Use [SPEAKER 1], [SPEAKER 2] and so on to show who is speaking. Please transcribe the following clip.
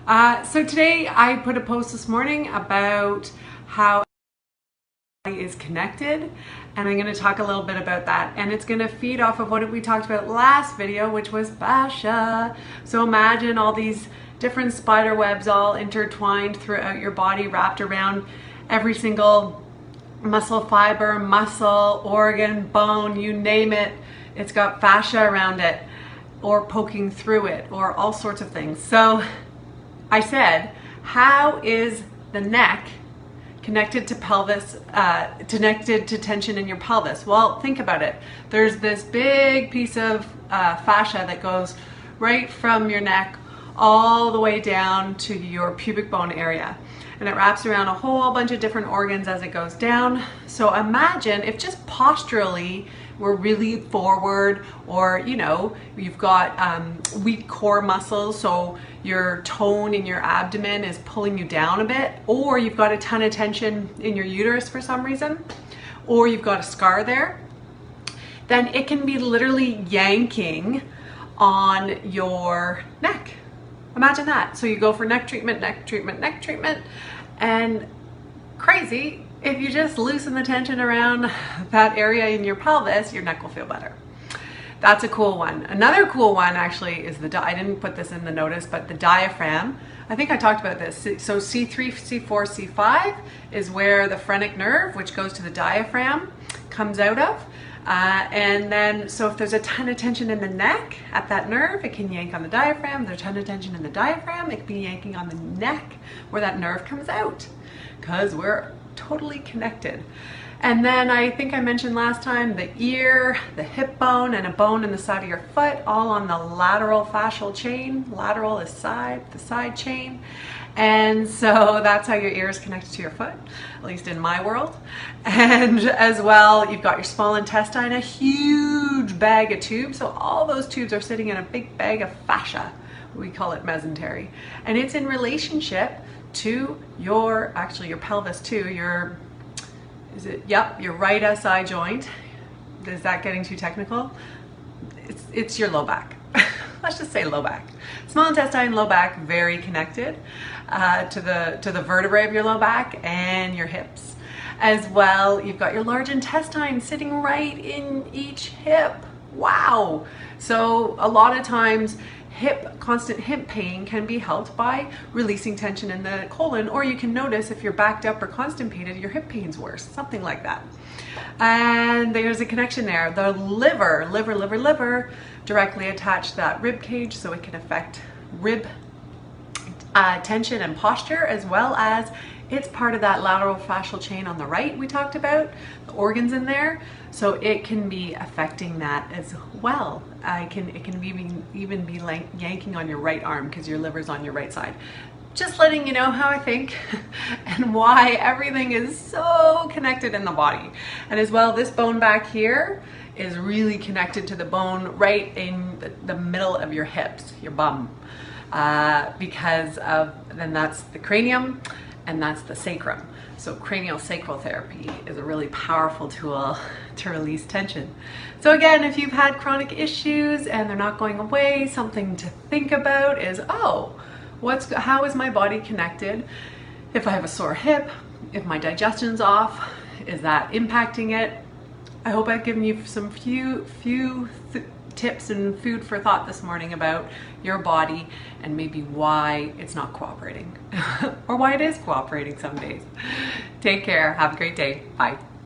[SPEAKER 1] So today I put a post this morning about how is connected, and I'm going to talk a little bit about that, and it's going to feed off of what we talked about last video, which was fascia. So imagine all these different spider webs all intertwined throughout your body, wrapped around every single muscle fiber, muscle, organ, bone, you name it. It's got fascia around it or poking through it or all sorts of things. So I said, how is the neck connected to pelvis, connected to tension in your pelvis? Well, think about it. There's this big piece of fascia that goes right from your neck all the way down to your pubic bone area. And it wraps around a whole bunch of different organs as it goes down. So imagine if just posturally we're really forward, or you've got weak core muscles, so your tone in your abdomen is pulling you down a bit, or you've got a ton of tension in your uterus for some reason, or you've got a scar there, then it can be literally yanking on your neck. Imagine that. So you go for neck treatment, neck treatment, neck treatment, and crazy, if you just loosen the tension around that area in your pelvis, your neck will feel better. That's a cool one. Another cool one actually is I didn't put this in the notice, but the diaphragm. I think I talked about this. So C3, C4, C5 is where the phrenic nerve, which goes to the diaphragm, comes out of. And then, so if there's a ton of tension in the neck at that nerve, it can yank on the diaphragm. If there's a ton of tension in the diaphragm, it can be yanking on the neck where that nerve comes out, because we're totally connected. And then I think I mentioned last time the ear, the hip bone, and a bone in the side of your foot, all on the lateral fascial chain. Lateral is side, the side chain. And so that's how your ear is connected to your foot, at least in my world. And as well, you've got your small intestine, a huge bag of tubes. So all those tubes are sitting in a big bag of fascia. We call it mesentery. And it's in relationship to your pelvis too. Your right SI joint. Is that getting too technical? It's your low back. Let's just say low back. Small intestine, low back, very connected to the vertebrae of your low back and your hips. As well, you've got your large intestine sitting right in each hip. Wow. So a lot of times constant hip pain can be helped by releasing tension in the colon, or you can notice if you're backed up or constipated, your hip pain's worse, something like that. And there's a connection there. The liver directly attached to that rib cage, so it can affect rib tension and posture, as well as it's part of that lateral fascial chain on the right we talked about, the organs in there, so it can be affecting that as well. It can even be like yanking on your right arm because your liver's on your right side. Just letting you know how I think and why everything is so connected in the body. And as well, this bone back here is really connected to the bone right in the middle of your hips, your bum, because then that's the cranium and that's the sacrum. So cranial sacral therapy is a really powerful tool to release tension. So again, if you've had chronic issues and they're not going away, something to think about is, how is my body connected? If I have a sore hip, if my digestion's off, is that impacting it? I hope I've given you some few tips and food for thought this morning about your body and maybe why it's not cooperating or why it is cooperating some days. Take care. Have a great day. Bye.